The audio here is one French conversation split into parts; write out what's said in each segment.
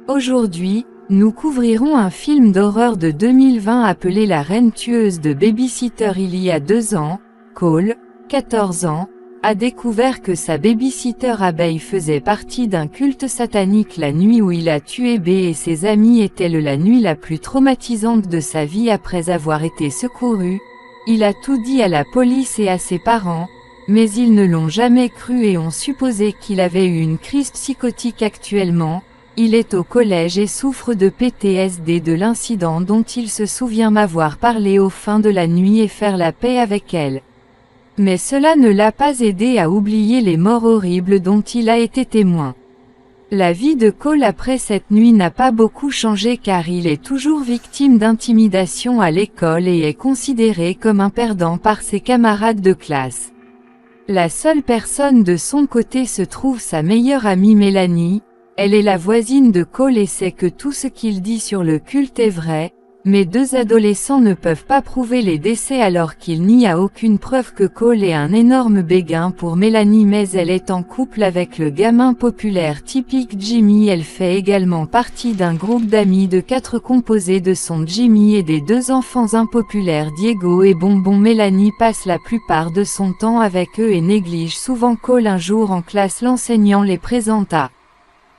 Aujourd'hui, nous couvrirons un film d'horreur de 2020 appelé La Reine tueuse de Babysitter. Il y a 2 ans, Cole, 14 ans, a découvert que sa babysitter abeille faisait partie d'un culte satanique. La nuit où il a tué B et ses amis était la nuit la plus traumatisante de sa vie. Après avoir été secouru, il a tout dit à la police et à ses parents, mais ils ne l'ont jamais cru et ont supposé qu'il avait eu une crise psychotique. Actuellement, il est au collège et souffre de PTSD de l'incident dont il se souvient m'avoir parlé aux fins de la nuit et faire la paix avec elle. Mais cela ne l'a pas aidé à oublier les morts horribles dont il a été témoin. La vie de Cole après cette nuit n'a pas beaucoup changé car il est toujours victime d'intimidation à l'école et est considéré comme un perdant par ses camarades de classe. La seule personne de son côté se trouve sa meilleure amie Mélanie. Elle est la voisine de Cole et sait que tout ce qu'il dit sur le culte est vrai, mais 2 adolescents ne peuvent pas prouver les décès alors qu'il n'y a aucune preuve que Cole est un énorme béguin pour Mélanie, mais elle est en couple avec le gamin populaire typique Jimmy. Elle fait également partie d'un groupe d'amis de 4 composé de son Jimmy et des 2 enfants impopulaires Diego et Bonbon. Mélanie passe la plupart de son temps avec eux et néglige souvent Cole. Un jour en classe, l'enseignant les présenta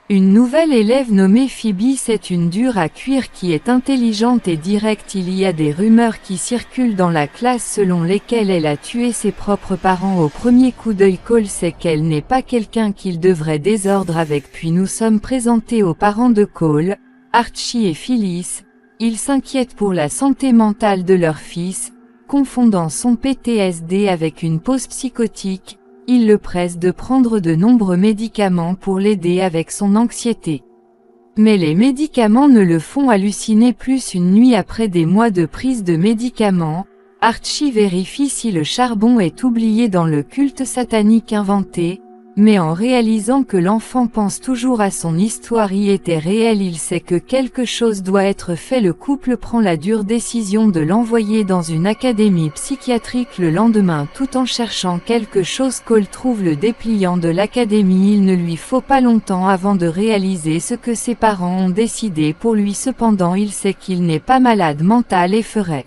une nouvelle élève nommée Phoebe. C'est une dure à cuire qui est intelligente et directe. Il y a des rumeurs qui circulent dans la classe selon lesquelles elle a tué ses propres parents au premier coup d'œil. Cole sait qu'elle n'est pas quelqu'un qu'il devrait désordre avec. Puis nous sommes présentés aux parents de Cole, Archie et Phyllis. Ils s'inquiètent pour la santé mentale de leur fils, confondant son PTSD avec une pause psychotique. Il le presse de prendre de nombreux médicaments pour l'aider avec son anxiété. Mais les médicaments ne le font halluciner plus. Une nuit après des mois de prise de médicaments, Archie vérifie si le charbon est oublié dans le culte satanique inventé, mais en réalisant que l'enfant pense toujours à son histoire y était réelle, il sait que quelque chose doit être fait. Le couple prend la dure décision de l'envoyer dans une académie psychiatrique le lendemain. Tout en cherchant quelque chose, Cole trouve le dépliant de l'académie. Il ne lui faut pas longtemps avant de réaliser ce que ses parents ont décidé pour lui. Cependant, il sait qu'il n'est pas malade mental et ferait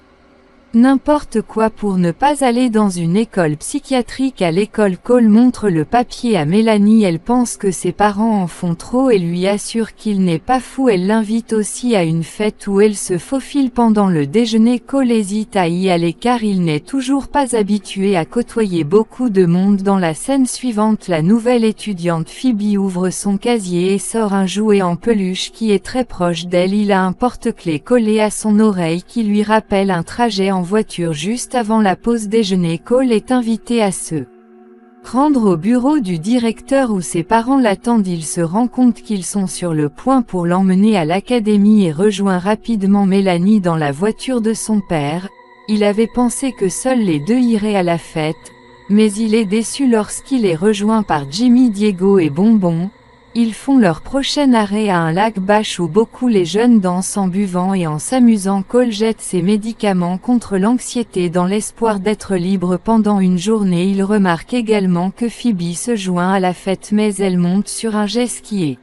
n'importe quoi pour ne pas aller dans une école psychiatrique. À l'école, Cole montre le papier à Mélanie. Elle pense que ses parents en font trop et lui assure qu'il n'est pas fou. Elle l'invite aussi à une fête où elle se faufile pendant le déjeuner. Cole hésite à y aller car il n'est toujours pas habitué à côtoyer beaucoup de monde. Dans la scène suivante, la nouvelle étudiante Phoebe ouvre son casier et sort un jouet en peluche qui est très proche d'elle. Il a un porte-clés collé à son oreille qui lui rappelle un trajet en voiture juste avant la pause déjeuner. Cole est invité à se rendre au bureau du directeur où ses parents l'attendent. Il se rend compte qu'ils sont sur le point pour l'emmener à l'académie et rejoint rapidement Mélanie dans la voiture de son père. Il avait pensé que seuls les 2 iraient à la fête, mais il est déçu lorsqu'il est rejoint par Jimmy, Diego et Bonbon. Ils font leur prochain arrêt à un lac Bach où beaucoup les jeunes dansent en buvant et en s'amusant. Cole jette ses médicaments contre l'anxiété dans l'espoir d'être libre pendant une journée. Il remarque également que Phoebe se joint à la fête, mais elle monte sur un jet ski et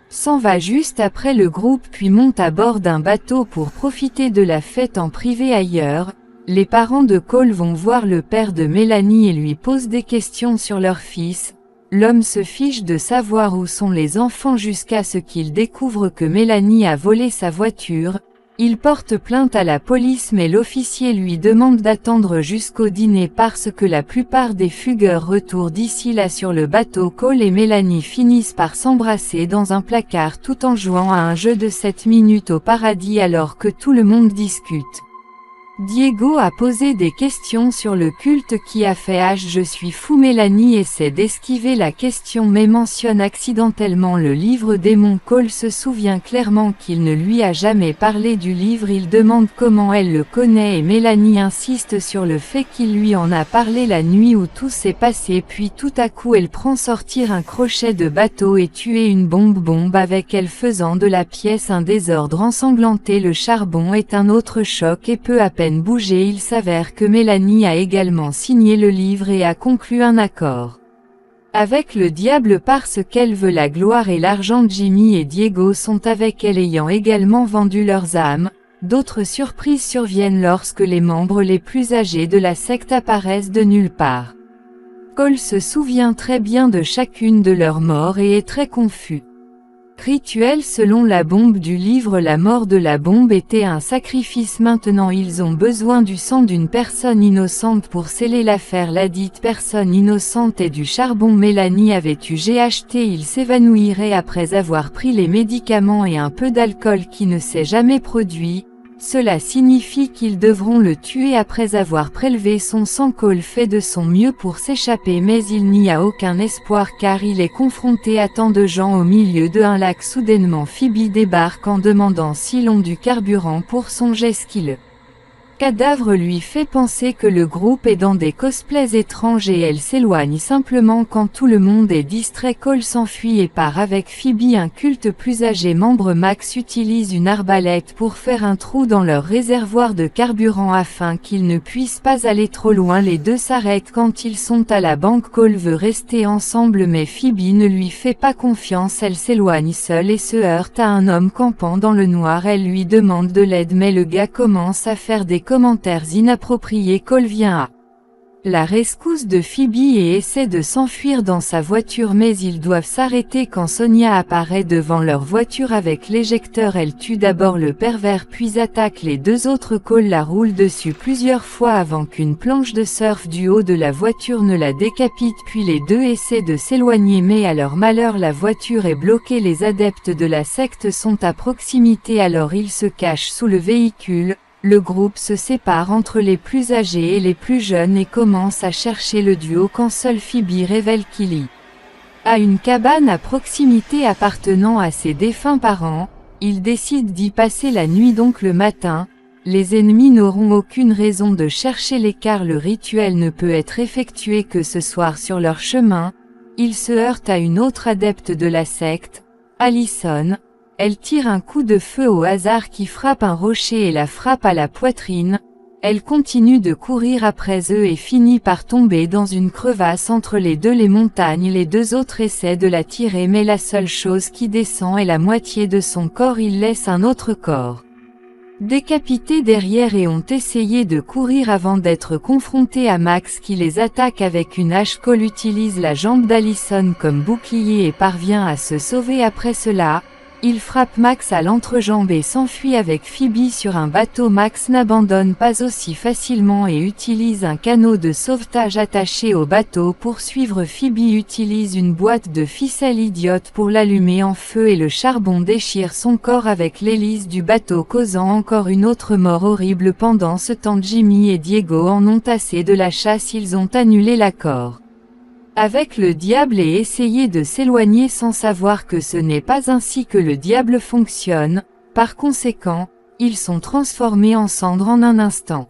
s'en va juste après le groupe, puis monte à bord d'un bateau pour profiter de la fête en privé ailleurs. Les parents de Cole vont voir le père de Mélanie et lui posent des questions sur leur fils. L'homme se fiche de savoir où sont les enfants jusqu'à ce qu'il découvre que Mélanie a volé sa voiture. Il porte plainte à la police mais l'officier lui demande d'attendre jusqu'au dîner parce que la plupart des fugueurs retournent d'ici là sur le bateau. Cole et Mélanie finissent par s'embrasser dans un placard tout en jouant à un jeu de 7 minutes au paradis alors que tout le monde discute. Diego a posé des questions sur le culte qui a fait H. Je suis fou. Mélanie essaie d'esquiver la question mais mentionne accidentellement le livre Démon. Cole se souvient clairement qu'il ne lui a jamais parlé du livre. Il demande comment elle le connaît et Mélanie insiste sur le fait qu'il lui en a parlé la nuit où tout s'est passé. Puis tout à coup elle prend sortir un crochet de bateau et tuer une bombe avec elle, faisant de la pièce un désordre ensanglanté. Le charbon est un autre choc et peu à peine bouger. Il s'avère que Mélanie a également signé le livre et a conclu un accord Avec le diable parce qu'elle veut la gloire et l'argent. Jimmy et Diego sont avec elle ayant également vendu leurs âmes. D'autres surprises surviennent lorsque les membres les plus âgés de la secte apparaissent de nulle part. Cole se souvient très bien de chacune de leurs morts et est très confus. Rituel selon la bombe du livre. La mort de la bombe était un sacrifice. Maintenant ils ont besoin du sang d'une personne innocente pour sceller l'affaire. La dite personne innocente est du charbon. Mélanie avait eu GHT. Il s'évanouirait après avoir pris les médicaments et un peu d'alcool qui ne s'est jamais produit. Cela signifie qu'ils devront le tuer après avoir prélevé son sang. Cole fait de son mieux pour s'échapper mais il n'y a aucun espoir car il est confronté à tant de gens au milieu d'un lac. Soudainement Phoebe débarque en demandant s'ils ont du carburant pour son jet ski. Le cadavre lui fait penser que le groupe est dans des cosplays étranges et elle s'éloigne simplement quand tout le monde est distrait. Cole s'enfuit et part avec Phoebe. Un culte plus âgé membre Max utilise une arbalète pour faire un trou dans leur réservoir de carburant afin qu'ils ne puissent pas aller trop loin. Les deux s'arrêtent quand ils sont à la banque. Cole veut rester ensemble mais Phoebe ne lui fait pas confiance. Elle s'éloigne seule et se heurte à un homme campant dans le noir. Elle lui demande de l'aide mais le gars commence à faire des commentaires inappropriés. Cole vient à la rescousse de Phoebe et essaie de s'enfuir dans sa voiture mais ils doivent s'arrêter quand Sonia apparaît devant leur voiture avec l'éjecteur. Elle tue d'abord le pervers puis attaque les deux autres. Cole la roule dessus plusieurs fois avant qu'une planche de surf du haut de la voiture ne la décapite puis les deux essaient de s'éloigner mais à leur malheur la voiture est bloquée. Les adeptes de la secte sont à proximité alors ils se cachent sous le véhicule. Le groupe se sépare entre les plus âgés et les plus jeunes et commence à chercher le duo quand seule Phoebe révèle qu'il y a une cabane à proximité appartenant à ses défunts parents. Ils décident d'y passer la nuit donc le matin. Les ennemis n'auront aucune raison de chercher les car le rituel ne peut être effectué que ce soir sur leur chemin. Ils se heurtent à une autre adepte de la secte, Allison. Elle tire un coup de feu au hasard qui frappe un rocher et la frappe à la poitrine. Elle continue de courir après eux et finit par tomber dans une crevasse entre les montagnes. Les deux autres essaient de la tirer mais la seule chose qui descend est la moitié de son corps. Il laisse un autre corps décapité derrière et ont essayé de courir avant d'être confrontés à Max qui les attaque avec une hache. Cole utilise la jambe d'Allison comme bouclier et parvient à se sauver après cela. Il frappe Max à l'entrejambe et s'enfuit avec Phoebe sur un bateau. Max n'abandonne pas aussi facilement et utilise un canot de sauvetage attaché au bateau pour suivre Phoebe. Utilise une boîte de ficelle idiote pour l'allumer en feu et le charbon déchire son corps avec l'hélice du bateau causant encore une autre mort horrible. Pendant ce temps Jimmy et Diego en ont assez de la chasse. Ils ont annulé l'accord avec le diable et essayer de s'éloigner sans savoir que ce n'est pas ainsi que le diable fonctionne. Par conséquent, ils sont transformés en cendres en un instant.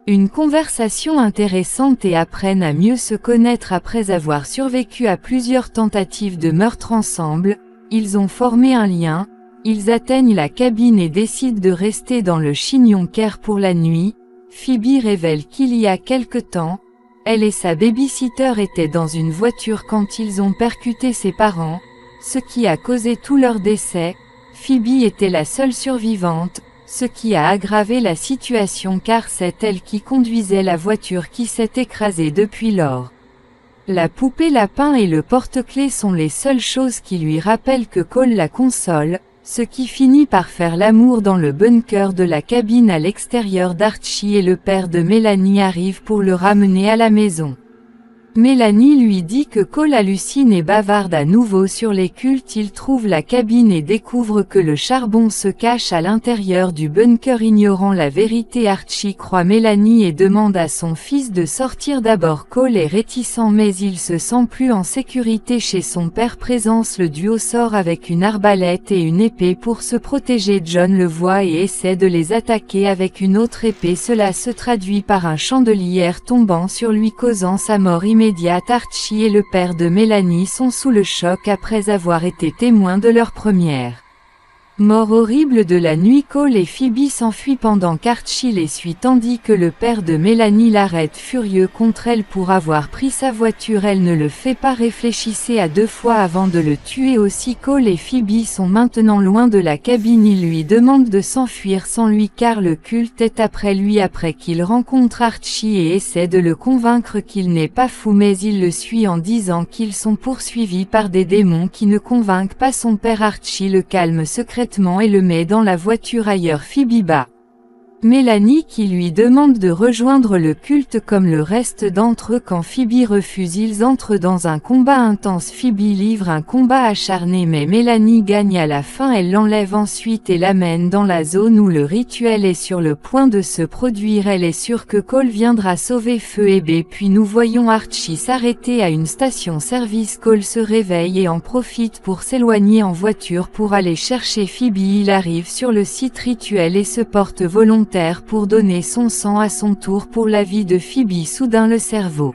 Une conversation intéressante et apprennent à mieux se connaître après avoir survécu à plusieurs tentatives de meurtre ensemble. Ils ont formé un lien, ils atteignent la cabine et décident de rester dans le chignon Care pour la nuit. Phoebe révèle qu'il y a quelque temps, elle et sa babysitter étaient dans une voiture quand ils ont percuté ses parents, ce qui a causé tout leur décès. Phoebe était la seule survivante, ce qui a aggravé la situation car c'est elle qui conduisait la voiture qui s'est écrasée depuis lors. La poupée lapin et le porte-clés sont les seules choses qui lui rappellent que Cole la console, ce qui finit par faire l'amour dans le bunker de la cabine à l'extérieur d'Archie et le père de Mélanie arrive pour le ramener à la maison. Mélanie lui dit que Cole hallucine et bavarde à nouveau sur les cultes. Il trouve la cabine et découvre que le charbon se cache à l'intérieur du bunker. Ignorant la vérité, Archie croit Mélanie et demande à son fils de sortir. D'abord Cole est réticent mais il se sent plus en sécurité chez son père. Présence le duo sort avec une arbalète et une épée pour se protéger. John le voit et essaie de les attaquer avec une autre épée. Cela se traduit par un chandelier tombant sur lui causant sa mort immédiate. Archie et le père de Mélanie sont sous le choc après avoir été témoins de leur première Mort horrible de la nuit, Cole et Phoebe s'enfuient pendant qu'Archie les suit tandis que le père de Mélanie l'arrête furieux contre elle pour avoir pris sa voiture. Elle ne le fait pas, réfléchissez à 2 fois avant de le tuer aussi. Cole et Phoebe sont maintenant loin de la cabine, il lui demande de s'enfuir sans lui car le culte est après lui après qu'il rencontre Archie et essaie de le convaincre qu'il n'est pas fou mais il le suit en disant qu'ils sont poursuivis par des démons qui ne convainquent pas son père. Archie le calme secrètement et le met dans la voiture ailleurs. Phoebe bat Mélanie qui lui demande de rejoindre le culte comme le reste d'entre eux. Quand Phoebe refuse, ils entrent dans un combat intense. Phoebe livre un combat acharné mais Mélanie gagne à la fin. Elle l'enlève ensuite et l'amène dans la zone où le rituel est sur le point de se produire. Elle est sûre que Cole viendra sauver Feu et B. Puis nous voyons Archie s'arrêter à une station-service. Cole se réveille et en profite pour s'éloigner en voiture pour aller chercher Phoebe. Il arrive sur le site rituel et se porte volontaire pour donner son sang à son tour pour la vie de Phoebe. Soudain le cerveau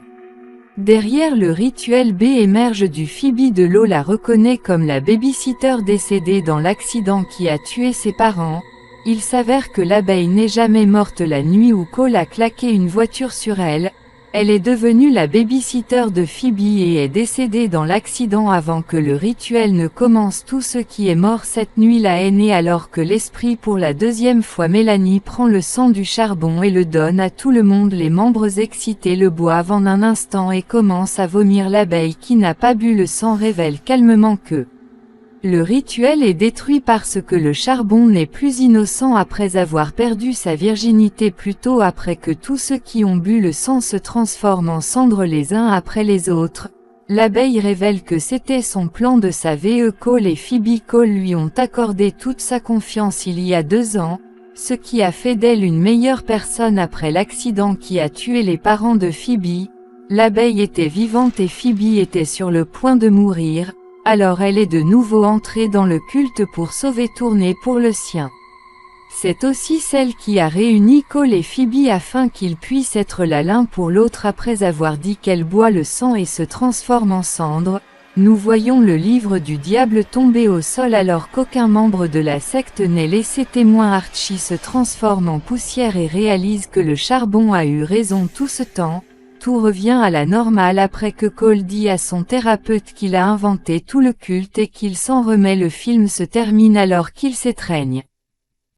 derrière le rituel, B émerge du Phoebe de l'eau, la reconnaît comme la babysitter décédée dans l'accident qui a tué ses parents. Il s'avère que l'abeille n'est jamais morte la nuit où Cole a claqué une voiture sur elle. Elle est devenue la babysitter de Phoebe et est décédée dans l'accident avant que le rituel ne commence. Tout ce qui est mort cette nuit-là est né alors que l'esprit pour la 2e fois. Mélanie prend le sang du charbon et le donne à tout le monde. Les membres excités le boivent en un instant et commencent à vomir. L'abeille qui n'a pas bu le sang révèle calmement que le rituel est détruit parce que le charbon n'est plus innocent après avoir perdu sa virginité plutôt après que tous ceux qui ont bu le sang se transforment en cendres les uns après les autres. L'abeille révèle que c'était son plan de sa vie. Cole et Phoebe. Cole lui ont accordé toute sa confiance il y a 2 ans, ce qui a fait d'elle une meilleure personne après l'accident qui a tué les parents de Phoebe. L'abeille était vivante et Phoebe était sur le point de mourir. Alors elle est de nouveau entrée dans le culte pour sauver tourner pour le sien. C'est aussi celle qui a réuni Cole et Phoebe afin qu'ils puissent être l'un pour l'autre après avoir dit qu'elle boit le sang et se transforme en cendre. Nous voyons le livre du diable tomber au sol alors qu'aucun membre de la secte n'est laissé témoin. Archie se transforme en poussière et réalise que le charbon a eu raison tout ce temps. Tout revient à la normale après que Cole dit à son thérapeute qu'il a inventé tout le culte et qu'il s'en remet. Le film se termine alors qu'ils s'étreignent.